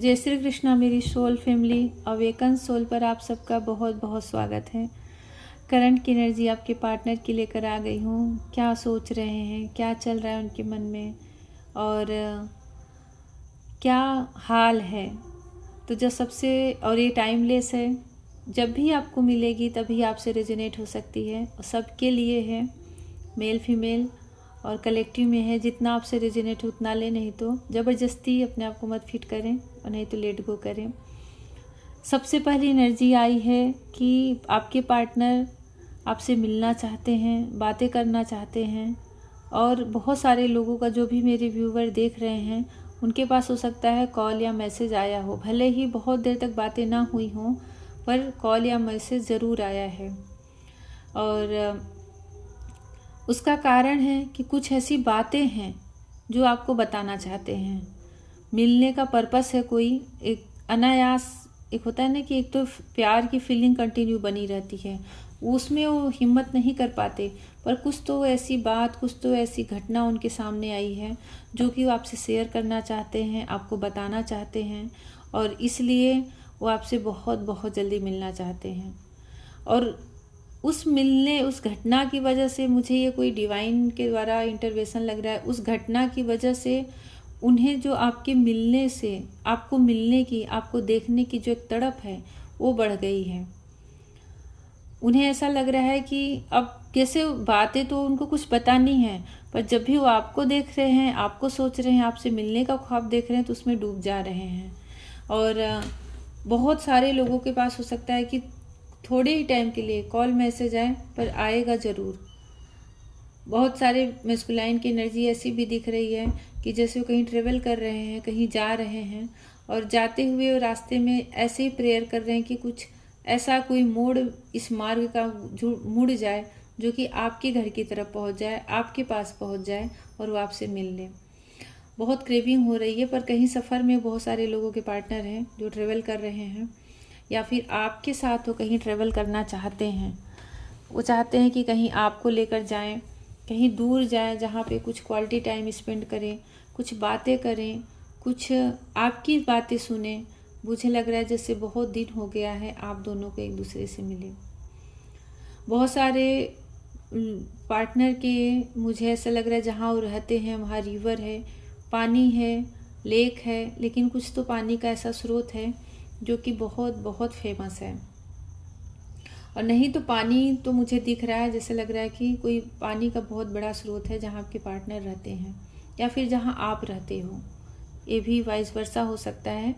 जय श्री कृष्णा मेरी soul family. Awaken soul पर आप सबका बहुत बहुत स्वागत है। करंट की एनर्जी आपके पार्टनर की लेकर आ गई हूँ। क्या सोच रहे हैं, क्या चल रहा है उनके मन में और क्या हाल है। तो जो सबसे और ये टाइमलेस है, जब भी आपको मिलेगी तभी आपसे रेजोनेट हो सकती है और सबके लिए है, मेल फीमेल और कलेक्टिव में है। जितना आपसे रेजोनेट हो उतना ले, नहीं तो ज़बरदस्ती अपने आप को मत फिट करें और नहीं तो लेट गो करें। सबसे पहली एनर्जी आई है कि आपके पार्टनर आपसे मिलना चाहते हैं, बातें करना चाहते हैं। और बहुत सारे लोगों का, जो भी मेरे व्यूवर देख रहे हैं, उनके पास हो सकता है कॉल या मैसेज आया हो। भले ही बहुत देर तक बातें ना हुई हों, पर कॉल या मैसेज ज़रूर आया है। और उसका कारण है कि कुछ ऐसी बातें हैं जो आपको बताना चाहते हैं। मिलने का पर्पस है कोई एक अनायास, एक होता है ना कि एक तो प्यार की फीलिंग कंटिन्यू बनी रहती है, उसमें वो हिम्मत नहीं कर पाते, पर कुछ तो ऐसी बात, कुछ तो ऐसी घटना उनके सामने आई है जो कि वो आपसे शेयर करना चाहते हैं, आपको बताना चाहते हैं। और इसलिए वो आपसे बहुत बहुत जल्दी मिलना चाहते हैं। और उस मिलने, उस घटना की वजह से, मुझे ये कोई डिवाइन के द्वारा इंटरवेंशन लग रहा है, उस घटना की वजह से उन्हें जो आपके मिलने से, आपको मिलने की, आपको देखने की जो एक तड़प है वो बढ़ गई है। उन्हें ऐसा लग रहा है कि अब कैसे, बातें तो उनको कुछ बतानी है, पर जब भी वो आपको देख रहे हैं, आपको सोच रहे हैं, आपसे मिलने का ख्वाब देख रहे हैं, तो उसमें डूब जा रहे हैं। और बहुत सारे लोगों के पास हो सकता है कि थोड़े ही टाइम के लिए कॉल मैसेज आए, पर आएगा ज़रूर। बहुत सारे मेस्कुलाइन की एनर्जी ऐसी भी दिख रही है कि जैसे वो कहीं ट्रेवल कर रहे हैं, कहीं जा रहे हैं, और जाते हुए रास्ते में ऐसे ही प्रेयर कर रहे हैं कि कुछ ऐसा कोई मोड़ इस मार्ग का मुड़ जाए जो कि आपके घर की तरफ पहुंच जाए, आपके पास पहुंच जाए और वो आपसे मिल लें। बहुत क्रेविंग हो रही है, पर कहीं सफ़र में बहुत सारे लोगों के पार्टनर हैं जो ट्रेवल कर रहे हैं, या फिर आपके साथ वो कहीं ट्रेवल करना चाहते हैं। वो चाहते हैं कि कहीं आपको लेकर जाएं, कहीं दूर जाएं, जहाँ पे कुछ क्वालिटी टाइम स्पेंड करें, कुछ बातें करें, कुछ आपकी बातें सुने। मुझे लग रहा है जैसे बहुत दिन हो गया है आप दोनों को एक दूसरे से मिले। बहुत सारे पार्टनर के, मुझे ऐसा लग रहा है जहाँ वो रहते हैं वहाँ रिवर है, पानी है, लेक है, लेकिन कुछ तो पानी का ऐसा स्रोत है जो कि बहुत बहुत फेमस है। और नहीं तो पानी तो मुझे दिख रहा है, जैसे लग रहा है कि कोई पानी का बहुत बड़ा स्रोत है जहाँ आपके पार्टनर रहते हैं, या फिर जहाँ आप रहते हो। ये भी वाइस वर्सा हो सकता है।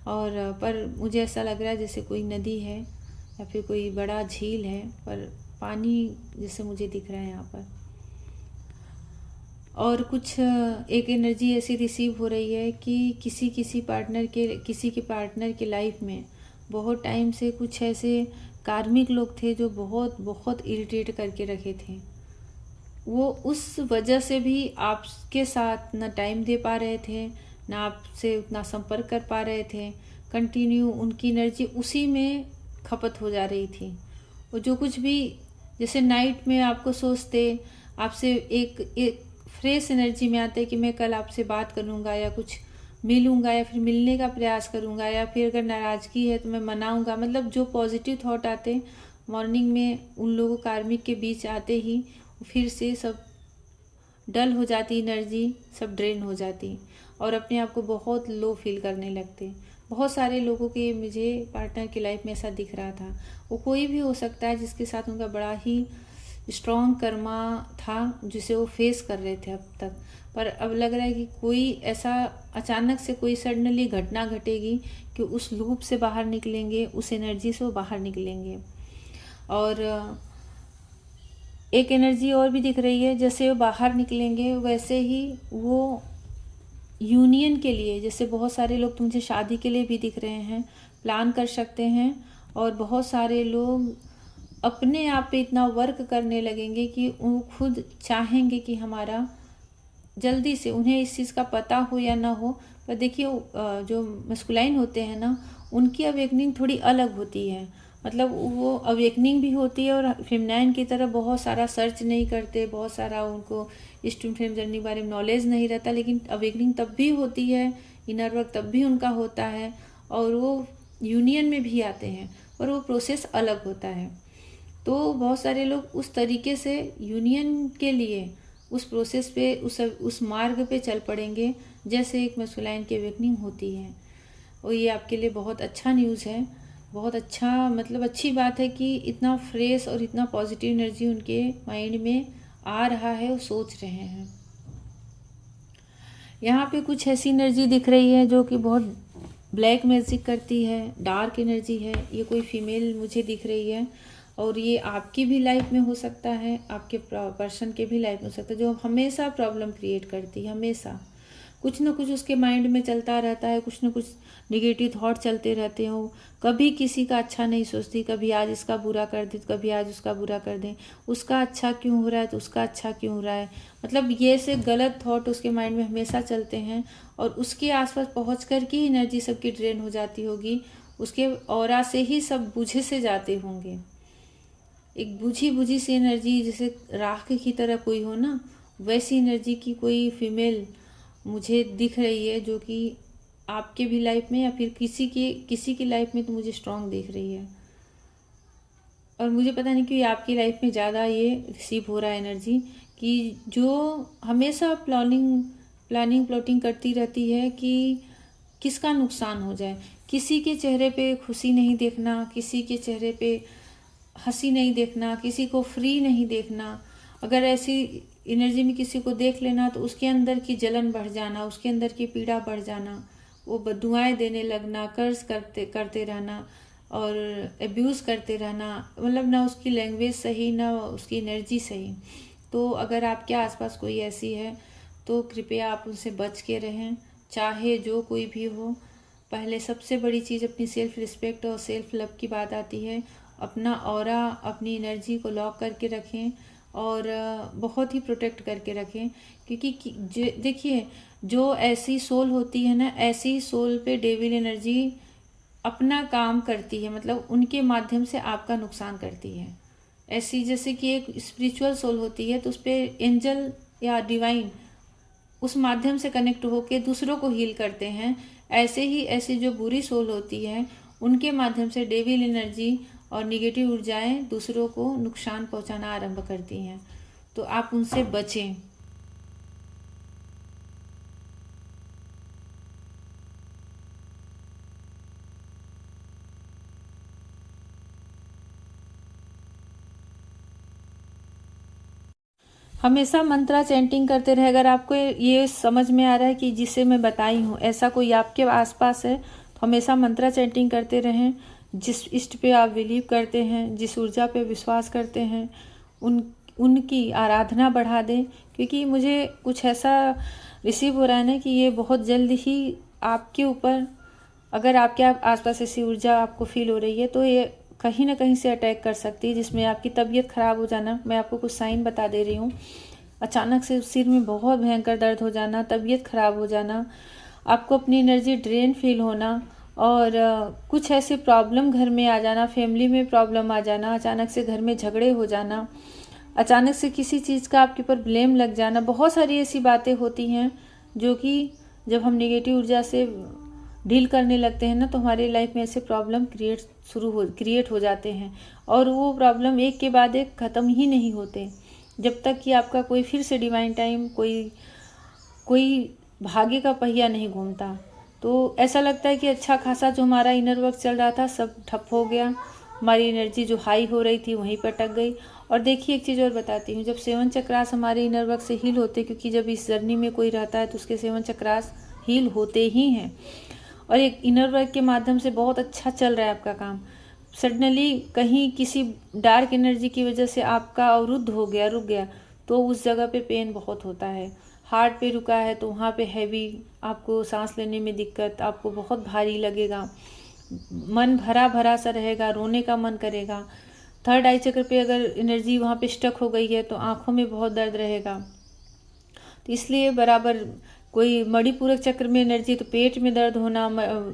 और पर मुझे ऐसा लग रहा है जैसे कोई नदी है या फिर कोई बड़ा झील है, पर पानी जैसे मुझे दिख रहा है यहाँ पर। और कुछ एक एनर्जी ऐसी रिसीव हो रही है कि किसी के पार्टनर के लाइफ में बहुत टाइम से कुछ ऐसे कार्मिक लोग थे जो बहुत बहुत इरिटेट करके रखे थे। वो उस वजह से भी आपके साथ ना टाइम दे पा रहे थे, ना आपसे उतना संपर्क कर पा रहे थे। कंटिन्यू उनकी एनर्जी उसी में खपत हो जा रही थी। वो जो कुछ भी, जैसे नाइट में आपको सोचते, आपसे एक फ्रेश एनर्जी में आते कि मैं कल आपसे बात करूँगा या कुछ मिलूँगा या फिर मिलने का प्रयास करूँगा, या फिर अगर नाराज़गी है तो मैं मनाऊँगा। मतलब जो पॉजिटिव थॉट आते मॉर्निंग में, उन लोगों कार्मिक के बीच आते ही फिर से सब डल हो जाती, एनर्जी सब ड्रेन हो जाती और अपने आप को बहुत लो फील करने लगते। बहुत सारे लोगों के, मुझे पार्टनर की लाइफ में ऐसा दिख रहा था। वो कोई भी हो सकता है जिसके साथ उनका बड़ा ही स्ट्रॉन्ग कर्मा था, जिसे वो फेस कर रहे थे अब तक। पर अब लग रहा है कि कोई ऐसा अचानक से कोई सडनली घटना घटेगी कि उस लूप से बाहर निकलेंगे, उस एनर्जी से वो बाहर निकलेंगे। और एक एनर्जी और भी दिख रही है, जैसे वो बाहर निकलेंगे वैसे ही वो यूनियन के लिए, जैसे बहुत सारे लोग तो मुझे शादी के लिए भी दिख रहे हैं, प्लान कर सकते हैं। और बहुत सारे लोग अपने आप पे इतना वर्क करने लगेंगे कि वो खुद चाहेंगे कि हमारा जल्दी से, उन्हें इस चीज़ का पता हो या ना हो। पर देखिए जो मस्कुलाइन होते हैं ना, उनकी अवेकनिंग थोड़ी अलग होती है। मतलब वो अवेकनिंग भी होती है और फेमिनाइन की तरह बहुत सारा सर्च नहीं करते, बहुत सारा उनको इस ट्विन फ्लेम जर्नी के बारे में नॉलेज नहीं रहता। लेकिन अवेकनिंग तब भी होती है इनर वर्क तब भी उनका होता है और वो यूनियन में भी आते हैं, पर वो प्रोसेस अलग होता है। तो बहुत सारे लोग उस तरीके से यूनियन के लिए उस प्रोसेस पे उस मार्ग पे चल पड़ेंगे जैसे एक मैस्कुलाइन की अवेकनिंग होती है। और ये आपके लिए बहुत अच्छा न्यूज़ है, बहुत अच्छा, मतलब अच्छी बात है कि इतना फ्रेश और इतना पॉजिटिव एनर्जी उनके माइंड में आ रहा है, वो सोच रहे हैं। यहाँ पे कुछ ऐसी एनर्जी दिख रही है जो कि बहुत ब्लैक मैजिक करती है, डार्क एनर्जी है। ये कोई फीमेल मुझे दिख रही है और ये आपकी भी लाइफ में हो सकता है, आपके पर्सन के भी लाइफ में हो सकता है, जो हमेशा प्रॉब्लम क्रिएट करती है। हमेशा कुछ ना कुछ उसके माइंड में चलता रहता है, कुछ ना कुछ निगेटिव थॉट चलते रहते हो। कभी किसी का अच्छा नहीं सोचती, कभी आज इसका बुरा कर दे, कभी आज उसका बुरा कर दें। उसका अच्छा क्यों हो रहा है तो उसका अच्छा क्यों हो रहा है, मतलब ये से गलत थॉट उसके माइंड में हमेशा चलते हैं। और उसके आसपास पहुँच कर की एनर्जी सबकी ड्रेन हो जाती होगी, उसके ऑरा से ही सब बुझे से जाते होंगे। एक बुझी बुझी सी एनर्जी, जैसे राख की तरह कोई हो ना, वैसी एनर्जी की कोई फीमेल मुझे दिख रही है, जो कि आपके भी लाइफ में या फिर किसी की लाइफ में तो मुझे स्ट्रांग दिख रही है। और मुझे पता नहीं क्यों आपकी लाइफ में ज़्यादा ये रिसीव हो रहा है एनर्जी, कि जो हमेशा प्लॉटिंग करती रहती है कि किसका नुकसान हो जाए। किसी के चेहरे पे खुशी नहीं देखना, किसी के चेहरे पे हंसी नहीं देखना, किसी को फ्री नहीं देखना। अगर ऐसी एनर्जी में किसी को देख लेना तो उसके अंदर की जलन बढ़ जाना, उसके अंदर की पीड़ा बढ़ जाना, वो बद्दुआएं देने लगना, कर्ज करते रहना और अब्यूज़ करते रहना, मतलब ना उसकी लैंग्वेज सही ना उसकी एनर्जी सही। तो अगर आपके आसपास कोई ऐसी है तो कृपया आप उनसे बच के रहें, चाहे जो कोई भी हो। पहले सबसे बड़ी चीज़ अपनी सेल्फ रिस्पेक्ट और सेल्फ लव की बात आती है। अपना ऑरा, अपनी एनर्जी को लॉक करके रखें और बहुत ही प्रोटेक्ट करके रखें, क्योंकि देखिए जो ऐसी सोल होती है ना, ऐसी सोल पे डेविल एनर्जी अपना काम करती है, मतलब उनके माध्यम से आपका नुकसान करती है। ऐसी जैसे कि एक स्पिरिचुअल सोल होती है तो उस पर एंजल या डिवाइन उस माध्यम से कनेक्ट होकर दूसरों को हील करते हैं। ऐसे ही ऐसी जो बुरी सोल होती है उनके माध्यम से डेविल एनर्जी और निगेटिव ऊर्जाएं दूसरों को नुकसान पहुंचाना आरंभ करती हैं। तो आप उनसे बचें। हमेशा मंत्रा चैंटिंग करते रहे। अगर आपको ये समझ में आ रहा है कि जिसे मैं बताई हूँ ऐसा कोई आपके आसपास है तो हमेशा मंत्रा चैंटिंग करते रहें। जिस इष्ट पे आप बिलीव करते हैं, जिस ऊर्जा पे विश्वास करते हैं, उनकी आराधना बढ़ा दें, क्योंकि मुझे कुछ ऐसा रिसीव हो रहा है ना कि ये बहुत जल्द ही आपके ऊपर, अगर आपके आसपास ऐसी ऊर्जा आपको फील हो रही है तो ये कहीं ना कहीं से अटैक कर सकती है, जिसमें आपकी तबीयत खराब हो जाना। मैं आपको कुछ साइन बता दे रही हूँ। अचानक से सिर में बहुत भयंकर दर्द हो जाना, तबीयत खराब हो जाना, आपको अपनी एनर्जी ड्रेन फील होना और कुछ ऐसे प्रॉब्लम घर में आ जाना, फैमिली में प्रॉब्लम आ जाना, अचानक से घर में झगड़े हो जाना, अचानक से किसी चीज़ का आपके ऊपर ब्लेम लग जाना। बहुत सारी ऐसी बातें होती हैं जो कि जब हम नेगेटिव ऊर्जा से डील करने लगते हैं ना तो हमारी लाइफ में ऐसे प्रॉब्लम क्रिएट हो जाते हैं और वो प्रॉब्लम एक के बाद एक ख़त्म ही नहीं होते जब तक कि आपका कोई फिर से डिवाइन टाइम, कोई भाग्य का पहिया नहीं घूमता। तो ऐसा लगता है कि अच्छा खासा जो हमारा इनर वर्क चल रहा था सब ठप हो गया, हमारी एनर्जी जो हाई हो रही थी वहीं पर अटक गई। और देखिए एक चीज़ और बताती हूँ, जब 7 चक्रास हमारे इनर वर्क से हील होते, क्योंकि जब इस जर्नी में कोई रहता है तो उसके 7 चक्रास हील होते ही हैं और एक इनर वर्क के माध्यम से बहुत अच्छा चल रहा है आपका काम। सडनली कहीं किसी डार्क एनर्जी की वजह से आपका अवरुद्ध हो गया, रुक गया, तो उस जगह पे पेन बहुत होता है। हार्ट पे रुका है तो वहाँ पे हैवी, आपको सांस लेने में दिक्कत, आपको बहुत भारी लगेगा, मन भरा भरा सा रहेगा, रोने का मन करेगा। थर्ड आई चक्र पे अगर एनर्जी वहाँ पे स्टक हो गई है तो आँखों में बहुत दर्द रहेगा। तो इसलिए बराबर कोई मणिपूरक चक्र में एनर्जी तो पेट में दर्द होना,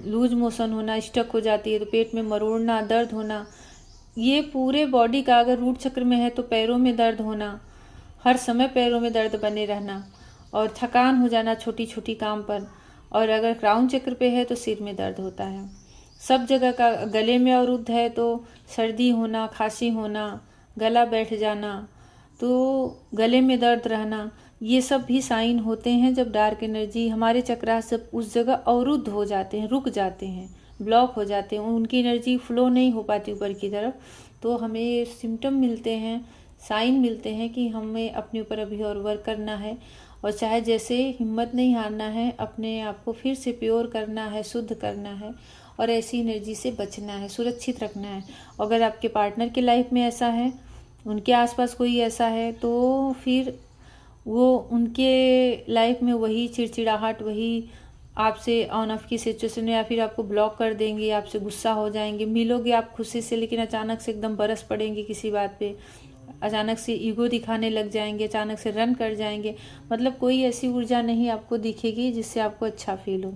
लूज मोशन होना, स्टक हो जाती है तो पेट में मरोड़ना, दर्द होना, ये पूरे बॉडी का। अगर रूट चक्र में है तो पैरों में दर्द होना, हर समय पैरों में दर्द बने रहना और थकान हो जाना छोटी छोटी काम पर। और अगर क्राउन चक्र पे है तो सिर में दर्द होता है। सब जगह का गले में अवरुद्ध है तो सर्दी होना, खांसी होना, गला बैठ जाना, तो गले में दर्द रहना, ये सब भी साइन होते हैं जब डार्क एनर्जी हमारे चक्रा सब उस जगह अवरुद्ध हो जाते हैं, रुक जाते हैं, ब्लॉक हो जाते हैं, उनकी एनर्जी फ्लो नहीं हो पाती ऊपर की तरफ। तो हमें सिम्टम मिलते हैं, साइन मिलते हैं कि हमें अपने ऊपर अभी और वर्क करना है, और चाहे जैसे हिम्मत नहीं हारना है, अपने आप को फिर से प्योर करना है, शुद्ध करना है, और ऐसी एनर्जी से बचना है, सुरक्षित रखना है। अगर आपके पार्टनर के लाइफ में ऐसा है, उनके आसपास कोई ऐसा है, तो फिर वो उनके लाइफ में वही चिड़चिड़ाहट, वही आपसे ऑन ऑफ की सिचुएशन, या फिर आपको ब्लॉक कर देंगे, आपसे गुस्सा हो जाएंगे, मिलोगे आप खुशी से लेकिन अचानक से एकदम बरस पड़ेंगे किसी बात पे, अचानक से ईगो दिखाने लग जाएंगे, अचानक से रन कर जाएंगे, मतलब कोई ऐसी ऊर्जा नहीं आपको दिखेगी जिससे आपको अच्छा फील हो।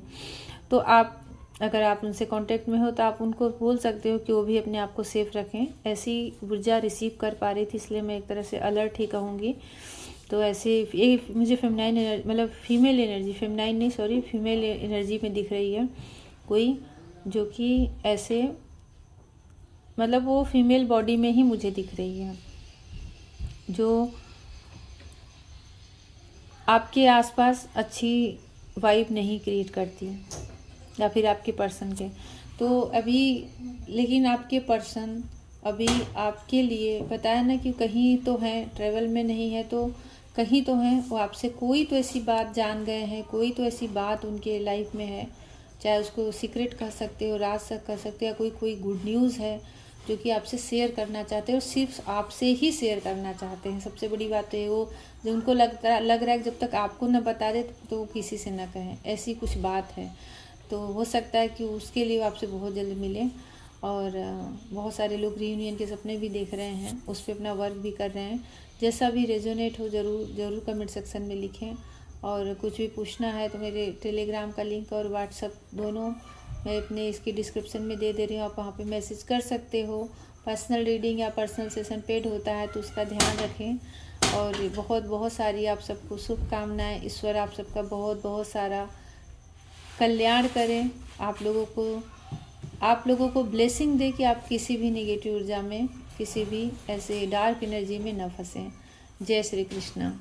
तो आप अगर आप उनसे कांटेक्ट में हो तो आप उनको बोल सकते हो कि वो भी अपने आप को सेफ रखें। ऐसी ऊर्जा रिसीव कर पा रही थी, इसलिए मैं एक तरह से अलर्ट ही कहूँगी। तो ऐसे ये मुझे फेमिनाइन एनर्जी, मतलब फीमेल एनर्जी, फेमिनाइन नहीं सॉरी, फीमेल एनर्जी में दिख रही है कोई, जो कि ऐसे मतलब वो फीमेल बॉडी में ही मुझे दिख रही है, जो आपके आसपास अच्छी वाइब नहीं क्रिएट करती, या फिर आपके पर्सन के। तो अभी लेकिन आपके पर्सन अभी आपके लिए बताया ना कि कहीं तो है, ट्रेवल में नहीं है तो कहीं तो है, वो आपसे कोई तो ऐसी बात जान गए हैं, कोई तो ऐसी बात उनके लाइफ में है, चाहे उसको सीक्रेट कह सकते हो, राज कह सकते हो, या कोई गुड न्यूज़ है जो कि आपसे शेयर करना चाहते हो, सिर्फ आपसे ही शेयर करना चाहते हैं। सबसे बड़ी बात तो ये, वो जो उनको लग रहा है कि जब तक आपको न बता दे तो वो किसी से न कहें, ऐसी कुछ बात है। तो हो सकता है कि उसके लिए आपसे बहुत जल्द मिले, और बहुत सारे लोग रीयूनियन के सपने भी देख रहे हैं, उस पर अपना वर्क भी कर रहे हैं। जैसा भी रेजोनेट हो ज़रूर कमेंट सेक्शन में लिखें, और कुछ भी पूछना है तो मेरे टेलीग्राम का लिंक और व्हाट्सअप दोनों मैं अपने इसकी डिस्क्रिप्शन में दे रही हूँ, आप वहाँ पे मैसेज कर सकते हो। पर्सनल रीडिंग या पर्सनल सेशन पेड होता है तो उसका ध्यान रखें। और बहुत सारी आप सबको शुभकामनाएं। ईश्वर आप सबका बहुत सारा कल्याण करें, आप लोगों को ब्लेसिंग दे कि आप किसी भी नेगेटिव ऊर्जा में, किसी भी ऐसे डार्क एनर्जी में न फंसें। जय श्री कृष्णा।